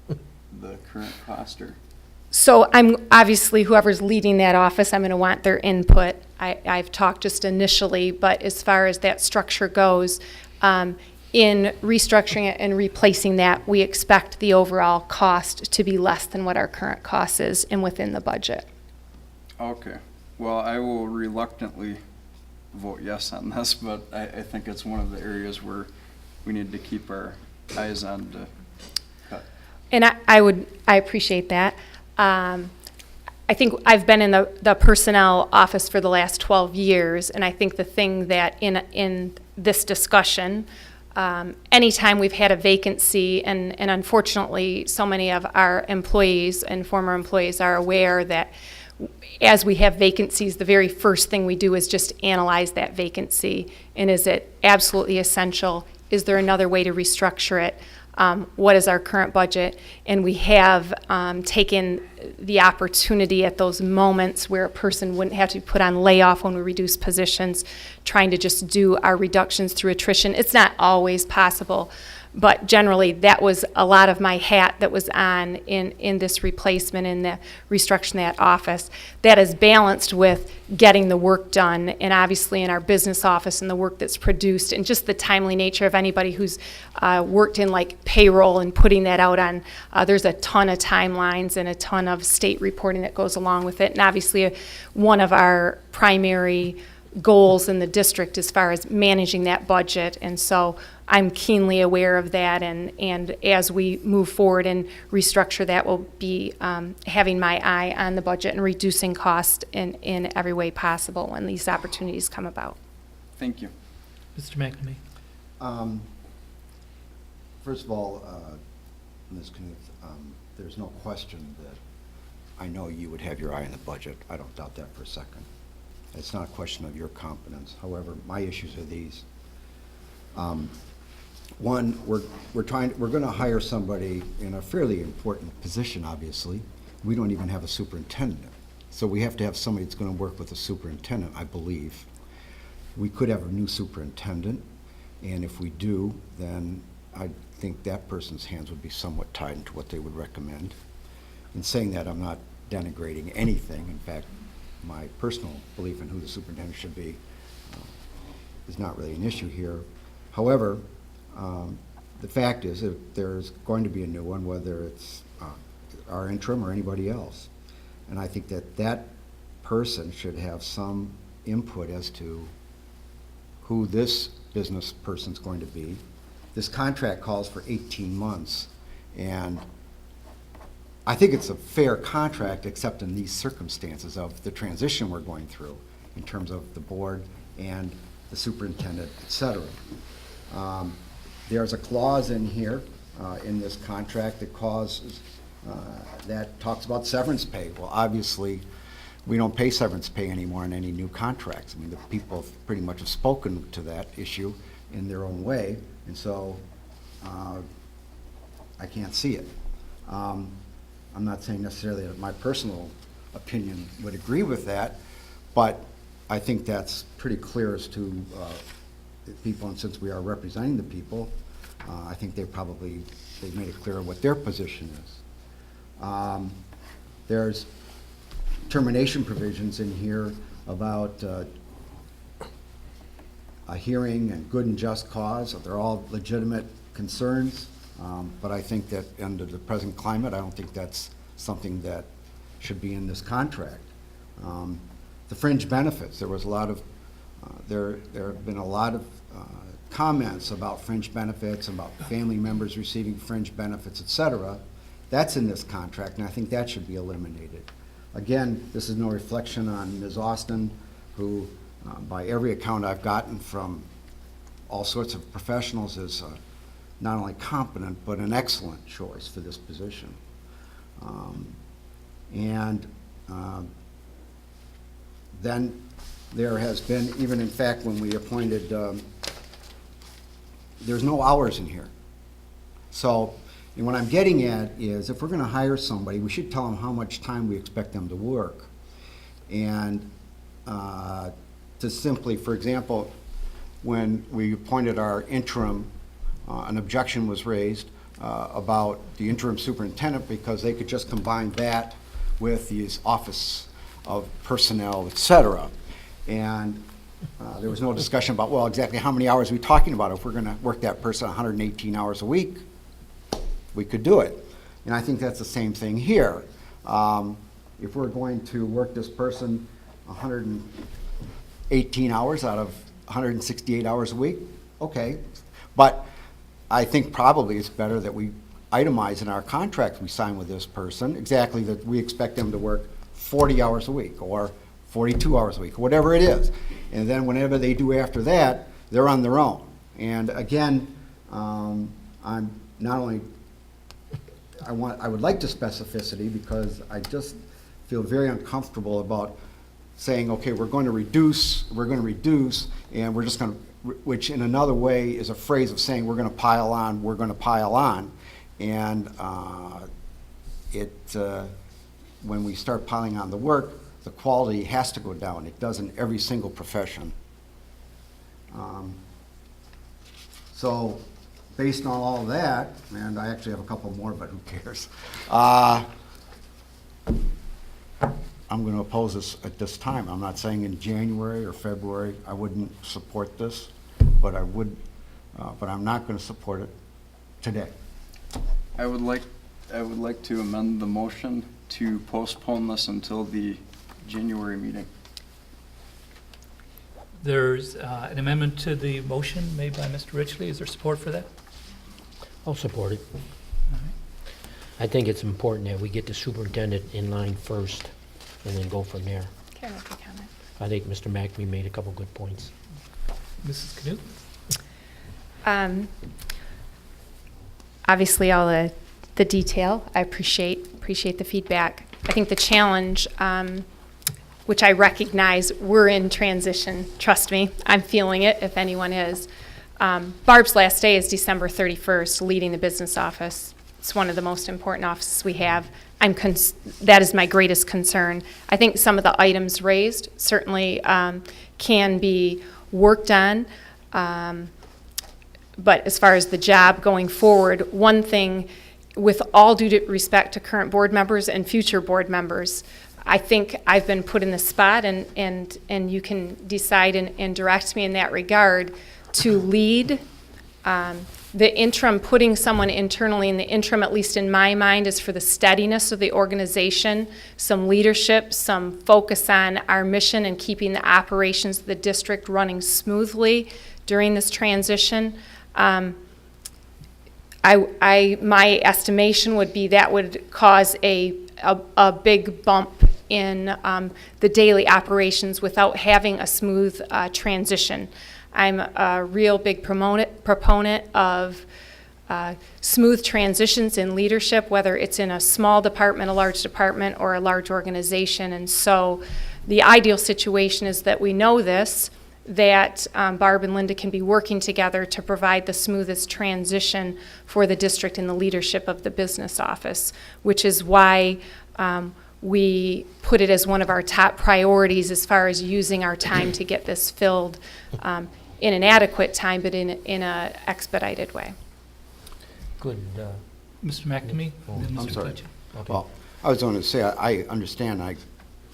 the current cost, or? So I'm obviously, whoever's leading that office, I'm going to want their input. I've talked just initially, but as far as that structure goes, in restructuring it and replacing that, we expect the overall cost to be less than what our current cost is and within the budget. Okay. Well, I will reluctantly vote yes on this, but I think it's one of the areas where we need to keep our eyes on to cut. And I appreciate that. I think I've been in the personnel office for the last 12 years, and I think the thing that in this discussion, anytime we've had a vacancy, and unfortunately so many of our employees and former employees are aware that as we have vacancies, the very first thing we do is just analyze that vacancy. And is it absolutely essential? Is there another way to restructure it? What is our current budget? And we have taken the opportunity at those moments where a person wouldn't have to be put on layoff when we reduce positions, trying to just do our reductions through attrition. It's not always possible, but generally that was a lot of my hat that was on in this replacement, in the restructuring that office. That is balanced with getting the work done, and obviously in our business office and the work that's produced, and just the timely nature of anybody who's worked in like payroll and putting that out on, there's a ton of timelines and a ton of state reporting that goes along with it. And obviously one of our primary goals in the district as far as managing that budget, and so I'm keenly aware of that, and as we move forward and restructure that, we'll be having my eye on the budget and reducing cost in every way possible when these opportunities come about. Thank you. Mr. McNamee. First of all, Ms. Knuth, there's no question that I know you would have your eye on the budget. I don't doubt that for a second. It's not a question of your competence. However, my issues are these. One, we're going to hire somebody in a fairly important position, obviously. We don't even have a superintendent. So we have to have somebody that's going to work with the superintendent, I believe. We could have a new superintendent, and if we do, then I think that person's hands would be somewhat tied into what they would recommend. In saying that, I'm not denigrating anything. In fact, my personal belief in who the superintendent should be is not really an issue here. However, the fact is that there's going to be a new one, whether it's our interim or anybody else. And I think that that person should have some input as to who this business person's going to be. This contract calls for 18 months, and I think it's a fair contract, except in these circumstances of the transition we're going through in terms of the board and the superintendent, et cetera. There's a clause in here in this contract that talks about severance pay. Well, obviously, we don't pay severance pay anymore in any new contracts. I mean, the people pretty much have spoken to that issue in their own way, and so I can't see it. I'm not saying necessarily that my personal opinion would agree with that, but I think that's pretty clear as to the people, and since we are representing the people, I think they've made it clear what their position is. There's termination provisions in here about a hearing and good and just cause. They're all legitimate concerns, but I think that under the present climate, I don't think that's something that should be in this contract. The fringe benefits, there was a lot of, there have been a lot of comments about fringe benefits, about family members receiving fringe benefits, et cetera. That's in this contract, and I think that should be eliminated. Again, this is no reflection on Ms. Austin, who, by every account I've gotten from all sorts of professionals, is not only competent, but an excellent choice for this position. Then there has been, even in fact, when we appointed, there's no hours in here. So, and what I'm getting at is, if we're going to hire somebody, we should tell them how much time we expect them to work. And to simply, for example, when we appointed our interim, an objection was raised about the interim superintendent because they could just combine that with the office of personnel, et cetera. And there was no discussion about, well, exactly how many hours are we talking about? If we're going to work that person 118 hours a week, we could do it. And I think that's the same thing here. If we're going to work this person 118 hours out of 168 hours a week, okay. But I think probably it's better that we itemize in our contract we sign with this person exactly that we expect them to work 40 hours a week or 42 hours a week, or whatever it is. And then whenever they do after that, they're on their own. And again, I'm not only, I would like the specificity because I just feel very uncomfortable about saying, okay, we're going to reduce, and we're just going to, which in another way is a phrase of saying we're going to pile on, and when we start piling on the work, the quality has to go down. It does in every single profession. So based on all of that, and I actually have a couple more, but who cares? I'm going to oppose this at this time. I'm not saying in January or February I wouldn't support this, but I would, but I'm not going to support it today. I would like to amend the motion to postpone this until the January meeting. There's an amendment to the motion made by Mr. Richley. Is there support for that? I'll support it. I think it's important that we get the superintendent in line first and then go from there. Can I make a comment? I think Mr. McNamee made a couple good points. Mrs. Knut? Obviously, all the detail, I appreciate the feedback. I think the challenge, which I recognize we're in transition, trust me, I'm feeling it if anyone is. Barb's last day is December 31st, leading the business office. It's one of the most important offices we have. that is my greatest concern. I think some of the items raised certainly can be worked on. But as far as the job going forward, one thing, with all due respect to current board members and future board members, I think I've been put in the spot, and you can decide and direct me in that regard, to lead the interim. Putting someone internally in the interim, at least in my mind, is for the steadiness of the organization, some leadership, some focus on our mission and keeping the operations of the district running smoothly during this transition. My estimation would be that would cause a big bump in the daily operations without having a smooth transition. I'm a real big proponent of smooth transitions in leadership, whether it's in a small department, a large department, or a large organization. And so the ideal situation is that we know this, that Barb and Linda can be working together to provide the smoothest transition for the district in the leadership of the business office, which is why we put it as one of our top priorities as far as using our time to get this filled in an adequate time, but in an expedited way. Good. Mr. McNamee? I'm sorry. Okay. Well, I was going to say, I understand, I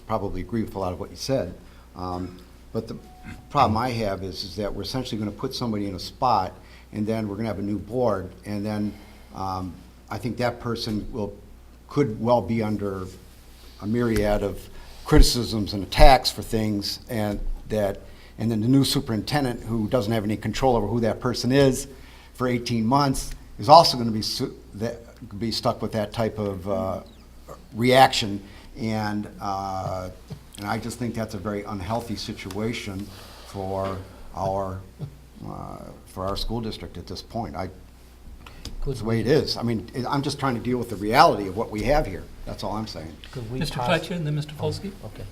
probably agree with a lot of what you said, but the problem I have is that we're essentially going to put somebody in a spot, and then we're going to have a new board, and then I think that person could well be under a myriad of criticisms and attacks for things, and then the new superintendent, who doesn't have any control over who that person is for 18 months, is also going to be stuck with that type of reaction, and I just think that's a very unhealthy situation for our school district at this point. It's the way it is. I mean, I'm just trying to deal with the reality of what we have here. That's all I'm saying. Mr. Fletcher and then Mr. Polsky. Okay.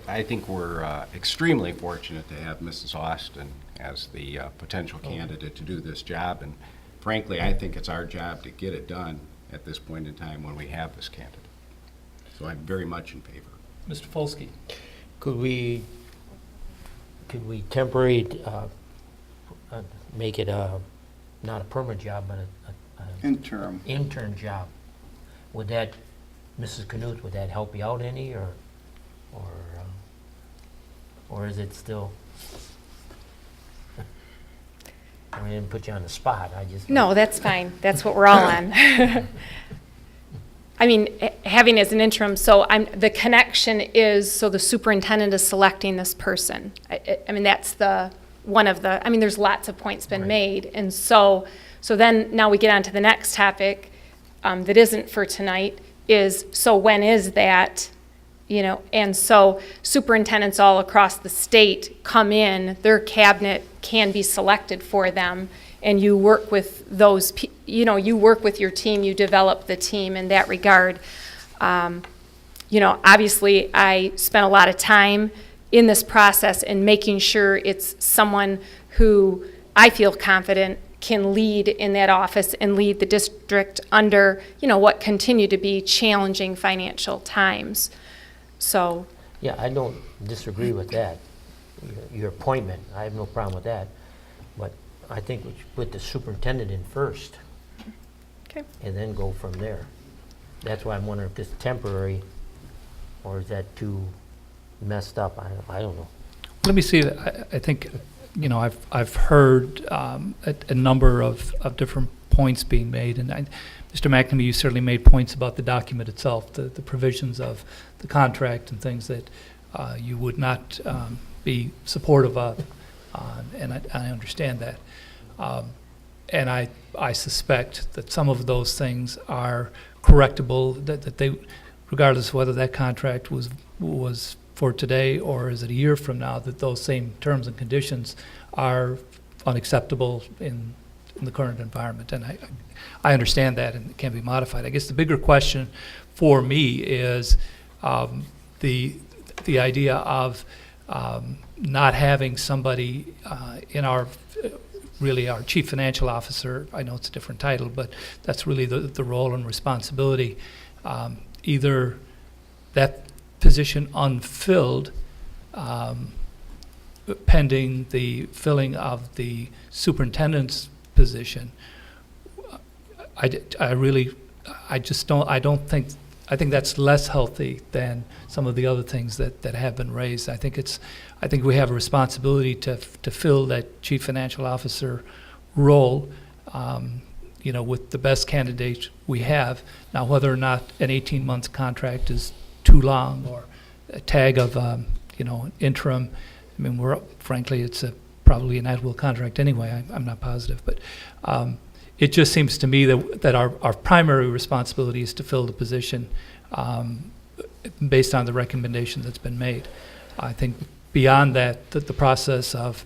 I think we're extremely fortunate to have Mrs. Austin as the potential candidate to do this job, and frankly, I think it's our job to get it done at this point in time when we have this candidate. So I'm very much in favor. Mr. Polsky. Could we temporary make it not a permanent job, but an intern job? Would that, Mrs. Knuth, would that help you out any, or is it still? I didn't put you on the spot. No, that's fine. That's what we're all on. I mean, having as an interim, so the connection is, so the superintendent is selecting this person. I mean, that's there's lots of points been made. And so then now we get on to the next topic that isn't for tonight is, so when is that? And so superintendents all across the state come in, their cabinet can be selected for them, and you work with those, you work with your team, you develop the team in that regard. Obviously I spent a lot of time in this process and making sure it's someone who I feel confident can lead in that office and lead the district under, what continue to be challenging financial times. So. Yeah, I don't disagree with that. Your appointment, I have no problem with that. But I think we should put the superintendent in first. Okay. And then go from there. That's why I'm wondering if this is temporary, or is that too messed up? I don't know. Let me see. I think, I've heard a number of different points being made, and Mr. McNamee, you certainly made points about the document itself, the provisions of the contract and things that you would not be supportive of, and I understand that. And I suspect that some of those things are correctable, that they, regardless of whether that contract was for today or is it a year from now, that those same terms and conditions are unacceptable in the current environment. And I understand that, and it can be modified. I guess the bigger question for me is the idea of not having somebody in our chief financial officer. I know it's a different title, but that's really the role and responsibility. either that position unfilled pending the filling of the superintendent's position. I think that's less healthy than some of the other things that have been raised. I think we have a responsibility to fill that chief financial officer role, with the best candidate we have. Now, whether or not an 18-month contract is too long, or a tag of, interim, I mean, frankly, it's probably an at-will contract anyway. I'm not positive, but it just seems to me that our primary responsibility is to fill the position based on the recommendation that's been made. I think beyond that, the process of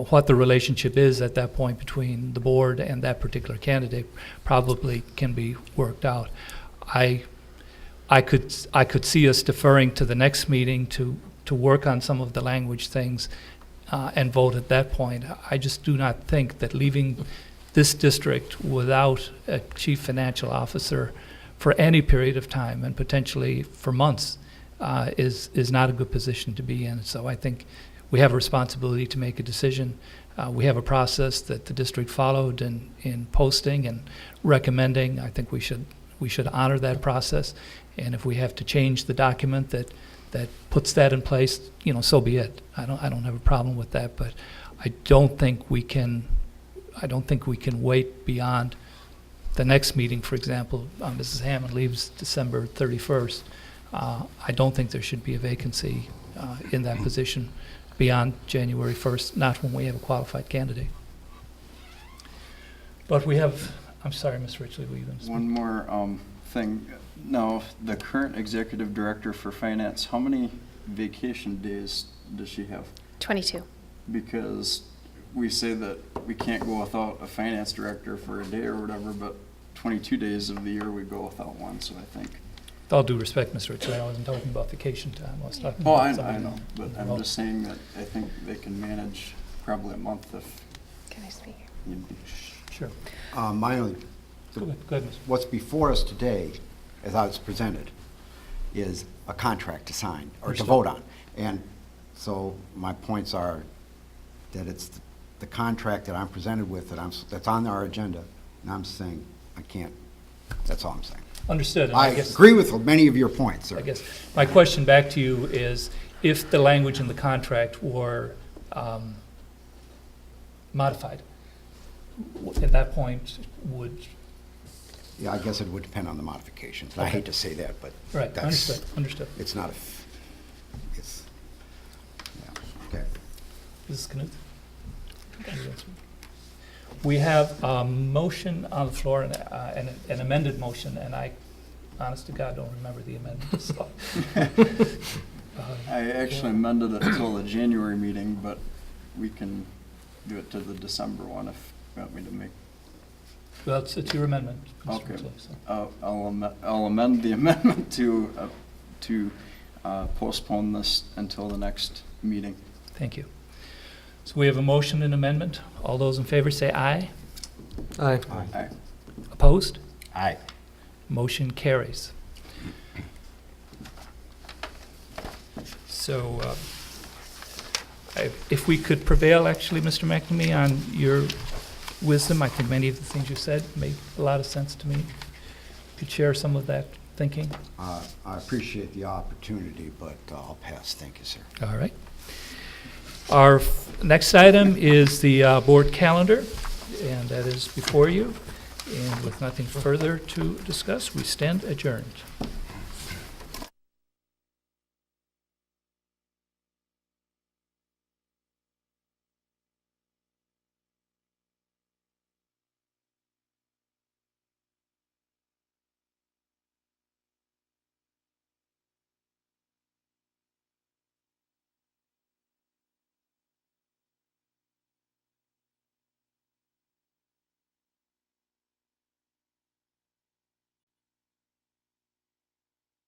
what the relationship is at that point between the board and that particular candidate probably can be worked out. I could see us deferring to the next meeting to work on some of the language things and vote at that point. I just do not think that leaving this district without a chief financial officer for any period of time, and potentially for months, is not a good position to be in. So I think we have a responsibility to make a decision. We have a process that the district followed in posting and recommending. I think we should honor that process. And if we have to change the document that puts that in place, so be it. I don't have a problem with that, but I don't think we can wait beyond the next meeting. For example, Mrs. Hammond leaves December 31st. I don't think there should be a vacancy in that position beyond January 1st, not when we have a qualified candidate. But we have, I'm sorry, Ms. Richley, were you going to speak? One more thing. Now, the current executive director for finance, how many vacation days does she have? 22. Because we say that we can't go without a finance director for a day or whatever, but 22 days of the year we go without one, so I think. With all due respect, Mr. Richley, I wasn't talking about vacation time. I was talking Oh, about I know, but I'm just saying that I think they can manage probably a month if. Can I speak? Sure. My only, Go ahead, Mr. what's before us today, as I was presented, is a contract to sign or to Understood. vote on. And so my points are that it's the contract that I'm presented with that's on our agenda, and I'm saying I can't. That's all I'm saying. Understood. And I agree with many of your points, sir. I guess my question back to you is, if the language in the contract were modified, at that point would... Yeah, I guess it would depend on the modifications. Okay. I hate to say that, but right. that's... Understood. It's not a... It's... Yeah, okay. Mrs. Knuth? Okay. We have a motion on the floor, and an amended motion, and I, honest to God, don't remember the amendment. So. I actually amended it until the January meeting, but we can do it to the December one if you want me to make. Well, it's your amendment. Okay. So. I'll amend the amendment to postpone this until the next meeting. Thank you. So we have a motion and amendment. All those in favor say aye. Aye. Aye. Opposed? Aye. Motion carries. So if we could prevail, actually, Mr. McNamee, on your wisdom, I think many of the things you said make a lot of sense to me. Could you share some of that thinking? I appreciate the opportunity, but I'll pass. Thank you, sir. All right. Our next item is the board calendar, and that is before you. And with nothing further to discuss, we stand adjourned.